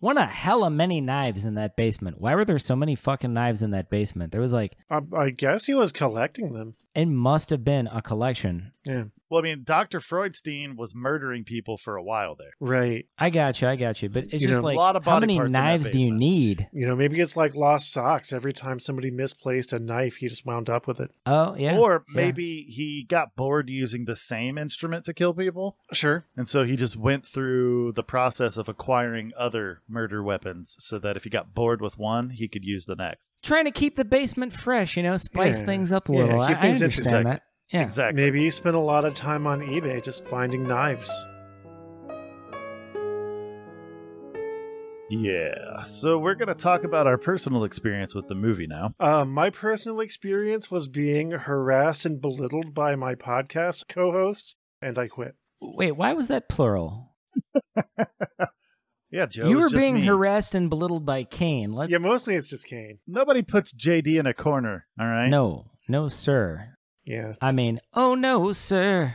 One of hella many knives in that basement. Why were there so many fucking knives in that basement? There was like... I guess he was collecting them. It must have been a collection. Yeah. Well, I mean, Dr. Freudstein was murdering people for a while there. Right. I got you. But it's just like, a lot of how body many parts in that knives do you basement. need? Maybe it's like lost socks. Every time somebody misplaced a knife, he just wound up with it. Oh, yeah. Or maybe he got bored using the same instrument to kill people. Sure. And so he just went through the process of acquiring other murder weapons so that if he got bored with one, he could use the next. Trying to keep the basement fresh, spice things up a little. keep I things understand interesting. that. Yeah. Exactly. Maybe he spent a lot of time on eBay just finding knives. Yeah. So we're going to talk about our personal experience with the movie now. My personal experience was being harassed and belittled by my podcast co-host, and I quit. Wait, why was that plural? Yeah, Joe. You it was were just being me. harassed and belittled by Kane. Yeah, mostly it's just Kane. Nobody puts JD in a corner, all right? No, sir. Yeah. I mean, oh no, sir.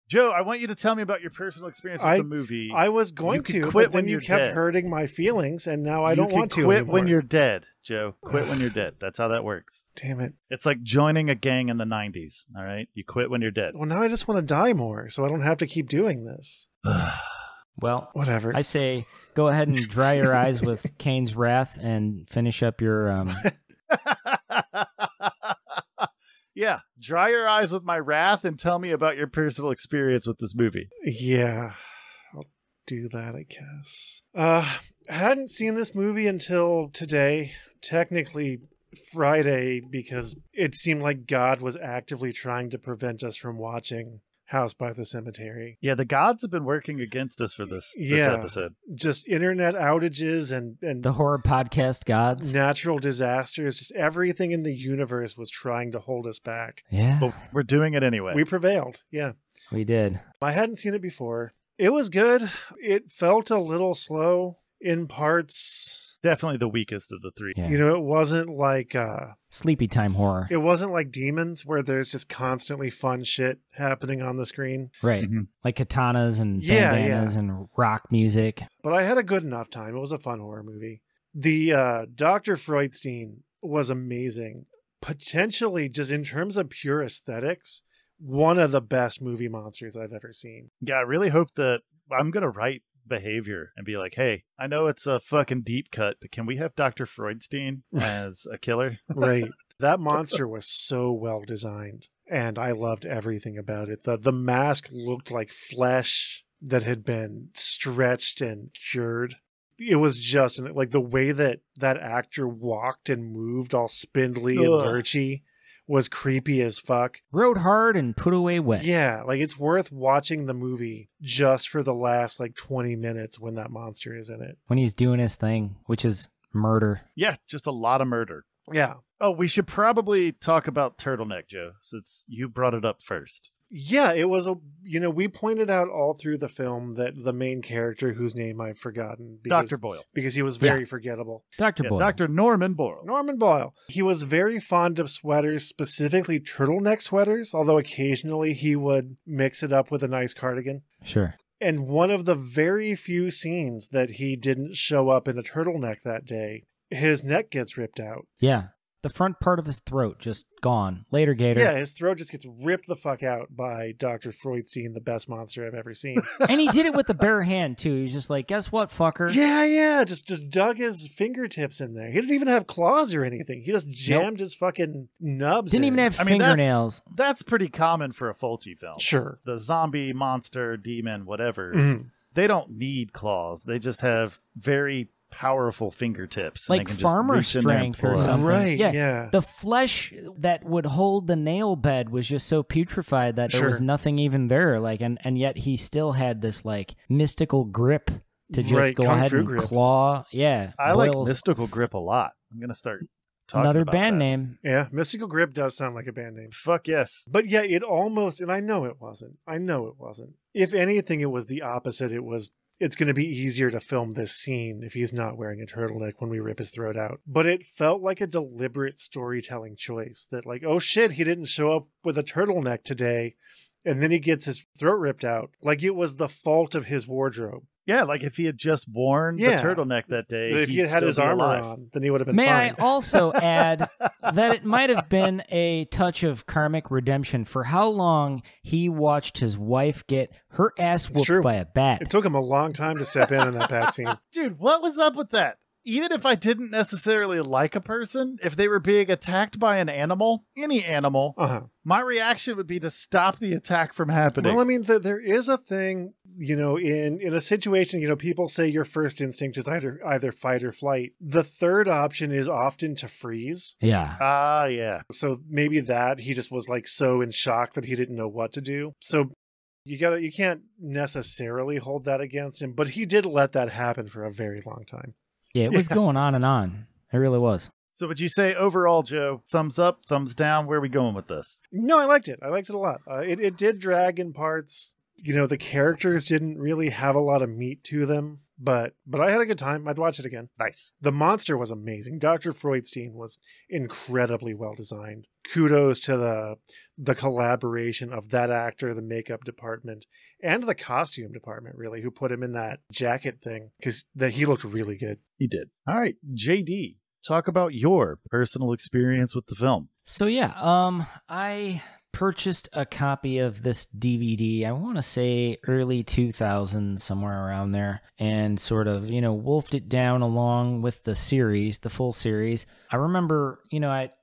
Joe, I want you to tell me about your personal experience with the movie. I was going You can to, quit but then when you you're kept dead. hurting my feelings, and now I You don't can want to quit anymore. when you're dead, Joe. Quit when you're dead. That's how that works. Damn it. It's like joining a gang in the 90s, all right? You quit when you're dead. Well, now I just want to die more, so I don't have to keep doing this. Well, Whatever. I say go ahead and dry your eyes with Kane's wrath and finish up your... Yeah, dry your eyes with my wrath and tell me about your personal experience with this movie. Yeah, I'll do that, I guess. I hadn't seen this movie until today, technically Friday, because it seemed like God was actively trying to prevent us from watching House by the Cemetery. Yeah, the gods have been working against us for this episode. Just internet outages and the horror podcast gods. natural disasters, just everything in the universe was trying to hold us back. Yeah, But we're doing it anyway. We prevailed, yeah. we did. I hadn't seen it before. It was good. It felt a little slow in parts. Definitely the weakest of the three. Yeah. It wasn't like Sleepy time horror. it wasn't like Demons where there's just constantly fun shit happening on the screen. Right. Mhm. Like katanas and Yeah, bandanas and rock music. But I had a good enough time. It was a fun horror movie. The Dr. Freudstein was amazing. Potentially, just in terms of pure aesthetics, one of the best movie monsters I've ever seen. Yeah, I really hope that I'm going to write behavior and be like, hey, I know it's a fucking deep cut, but can we have Dr. Freudstein as a killer? Right. That monster was so well designed, and I loved everything about it. The mask looked like flesh that had been stretched and cured. It was just like the way that actor walked and moved all spindly and Ugh. lurchy was creepy as fuck. Rode hard and put away wet. Yeah, like it's worth watching the movie just for the last 20 minutes when that monster is in it. When he's doing his thing, which is murder. Yeah, just a lot of murder. Yeah. Oh, we should probably talk about Turtleneck, Joe, since you brought it up first. Yeah, it was we pointed out all through the film that the main character, whose name I've forgotten, Dr. Boyle. because he was very forgettable. Dr. Yeah, Boyle. Dr. Norman Boyle. Norman Boyle. He was very fond of sweaters, specifically turtleneck sweaters, although occasionally he would mix it up with a nice cardigan. Sure. And one of the very few scenes that he didn't show up in a turtleneck that day, his neck gets ripped out. Yeah. The front part of his throat just gone. Later, Gator. Yeah, his throat just gets ripped the fuck out by Dr. Freudstein, the best monster I've ever seen. And he did it with the bare hand, too. He's just like, guess what, fucker? Yeah, just dug his fingertips in there. He didn't even have claws or anything. He just jammed his fucking nubs Didn't in. even have I mean, fingernails. That's pretty common for a Fulci film. Sure. The zombie, monster, demon, whatever. Mhm. They don't need claws. They just have very powerful fingertips. And Like they can just farmer reach in there and strength pull or it out. something. Right, Yeah. yeah. The flesh that would hold the nail bed was just so putrefied that there was Sure. nothing even there. And yet he still had this mystical grip to just Right, go kung ahead fu and grip. claw. Yeah. I like Boyle's Mystical Grip a lot. I'm going to start talking another about band that. name. Yeah, Mystical Grip does sound like a band name. Fuck yes. But yeah, it almost, and I know it wasn't. If anything, it was the opposite. It's going to be easier to film this scene if he's not wearing a turtleneck when we rip his throat out. But it felt like a deliberate storytelling choice that oh shit, he didn't show up with a turtleneck today. And then he gets his throat ripped out. Like it was the fault of his wardrobe. Yeah, like if he had just worn the turtleneck that day. But if he had had his armor on, then he would have been May fine. I also add that it might have been a touch of karmic redemption for how long he watched his wife get her ass whooped by a bat. It took him a long time to step in that bat scene. Dude, what was up with that? Even if I didn't necessarily like a person, if they were being attacked by an animal, any animal, my reaction would be to stop the attack from happening. Well, I mean, there is a thing, in a situation, people say your first instinct is either fight or flight. The third option is often to freeze. Yeah. Yeah. So maybe that he just was like so in shock that he didn't know what to do. So you can't necessarily hold that against him, but he did let that happen for a very long time. Yeah, it was going on and on. It really was. So would you say overall, Joe, thumbs up, thumbs down? Where are we going with this? No, I liked it. I liked it a lot. It did drag in parts. The characters didn't really have a lot of meat to them, but I had a good time. I'd watch it again. Nice. The monster was amazing. Dr. Freudstein was incredibly well designed. Kudos to the collaboration of that actor, the makeup department, and the costume department, really, who put him in that jacket thing, because he looked really good. He did. All right, JD, talk about your personal experience with the film. So yeah, I purchased a copy of this DVD, I want to say early 2000s, somewhere around there, and sort of, wolfed it down along with the series, the full series. I remember,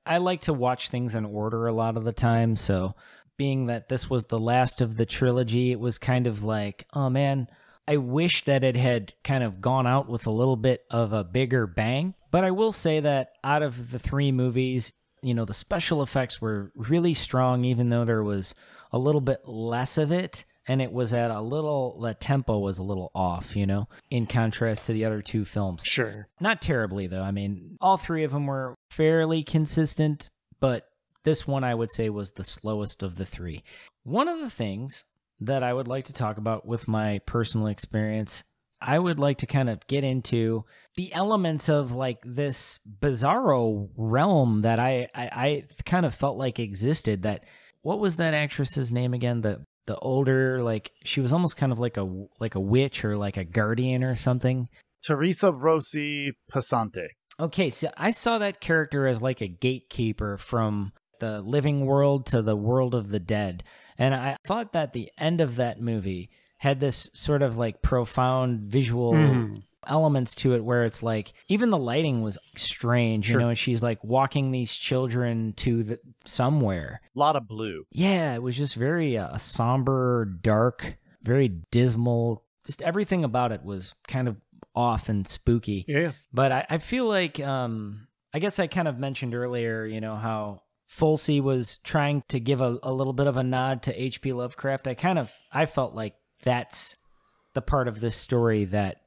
I like to watch things in order a lot of the time, so being that this was the last of the trilogy, it was kind of like, oh man, I wish that it had kind of gone out with a little bit of a bigger bang. But I will say that out of the three movies, the special effects were really strong, even though there was a little bit less of it. And it was the tempo was a little off, in contrast to the other two films. Sure. Not terribly, though. I mean, all three of them were fairly consistent, but this one I would say was the slowest of the three. One of the things that I would like to talk about with my personal experience, I would like to kind of get into the elements of like this bizarro realm that I kind of felt like existed. That, what was that actress's name again? The older, like, she was almost kind of like a witch or like a guardian or something. Teresa Rossi Passante. Okay, so I saw that character as like a gatekeeper from the living world to the world of the dead. And I thought that the end of that movie had this sort of like profound visual elements to it, where it's like, even the lighting was strange, and she's like walking these children to somewhere. A lot of blue. Yeah, it was just very somber, dark, very dismal. Just everything about it was kind of off and spooky. Yeah. But I feel like, I guess I kind of mentioned earlier, how Fulci was trying to give a little bit of a nod to H.P. Lovecraft. I felt like that's the part of this story that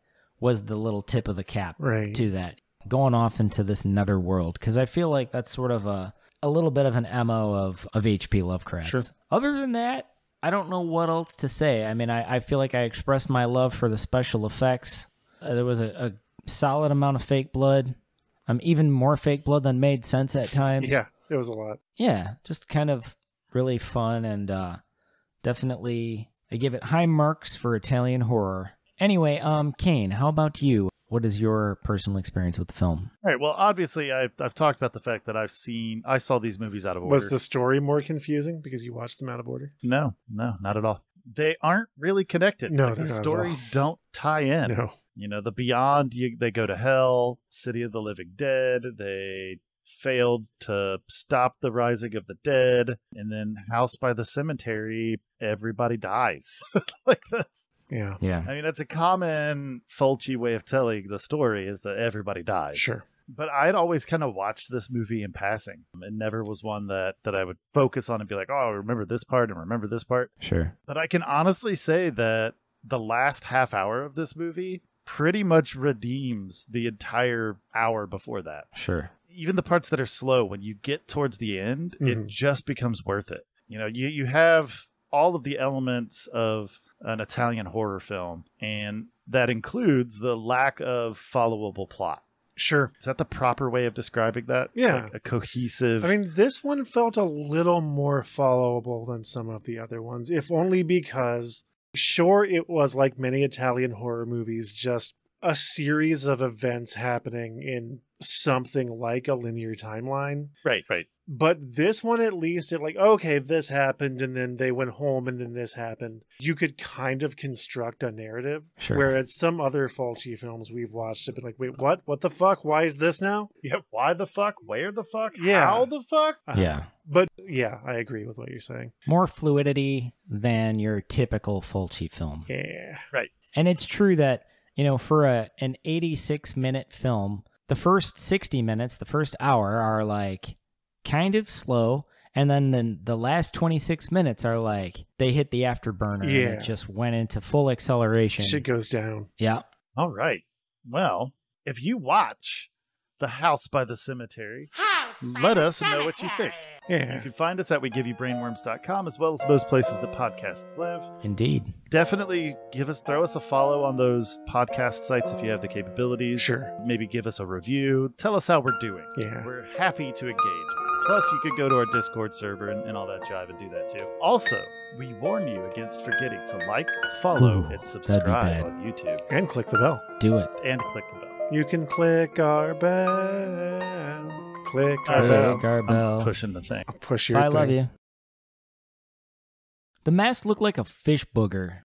was the little tip of the cap to that, going off into this nether world, because I feel like that's sort of a little bit of an MO of H.P. Lovecraft. Sure. Other than that, I don't know what else to say. I mean, I feel like I expressed my love for the special effects. There was a solid amount of fake blood. Even more fake blood than made sense at times. Yeah, it was a lot. Yeah, just kind of really fun, and definitely I give it high marks for Italian horror. Anyway, Kane, how about you? What is your personal experience with the film? All right, well, obviously, I've talked about the fact that I saw these movies out of order. Was the story more confusing because you watched them out of order? No, not at all. They aren't really connected. No, the stories don't tie in. No. The Beyond, they go to hell, City of the Living Dead, they failed to stop the rising of the dead, and then House by the Cemetery, everybody dies. Like this. Yeah. I mean, it's a common Fulci way of telling the story, is that everybody dies. Sure. But I'd always kind of watched this movie in passing. It never was one that I would focus on and be like, oh, I remember this part and remember this part. Sure. But I can honestly say that the last half hour of this movie pretty much redeems the entire hour before that. Sure. Even the parts that are slow, when you get towards the end, it just becomes worth it. You have all of the elements of an Italian horror film, and that includes the lack of followable plot. Sure. Is that the proper way of describing that? Yeah. Like a cohesive... I mean, this one felt a little more followable than some of the other ones, if only because Sure, it was like many Italian horror movies, just a series of events happening in something like a linear timeline. Right. But this one, at least, it like, okay, this happened, and then they went home, and then this happened. You could kind of construct a narrative. Sure. Whereas some other Fulci films we've watched have been like, wait, what? What the fuck? Why is this now? Yeah, why the fuck? Where the fuck? Yeah. How the fuck? Yeah. But yeah, I agree with what you're saying. More fluidity than your typical Fulci film. Yeah. Right. And it's true that, for an 86-minute film, the first 60 minutes, the first hour are like kind of slow. And then the last 26 minutes are like they hit the afterburner and it just went into full acceleration. Shit goes down. Yeah. All right. Well, if you watch The House by the Cemetery, let us know what you think. Yeah. You can find us at wegiveyoubbrainworms.com as well as most places that podcasts live. Indeed. Definitely throw us a follow on those podcast sites if you have the capabilities. Sure. Maybe give us a review. Tell us how we're doing. Yeah. We're happy to engage. Plus, you could go to our Discord server and all that jive and do that too. Also, we warn you against forgetting to like, follow, and subscribe on YouTube. And click the bell. Do it. And click the bell. You can click our bell. Click our bell. Click our bell. I'm pushing the thing. I'll push your I thing. love you. The mask looked like a fish booger.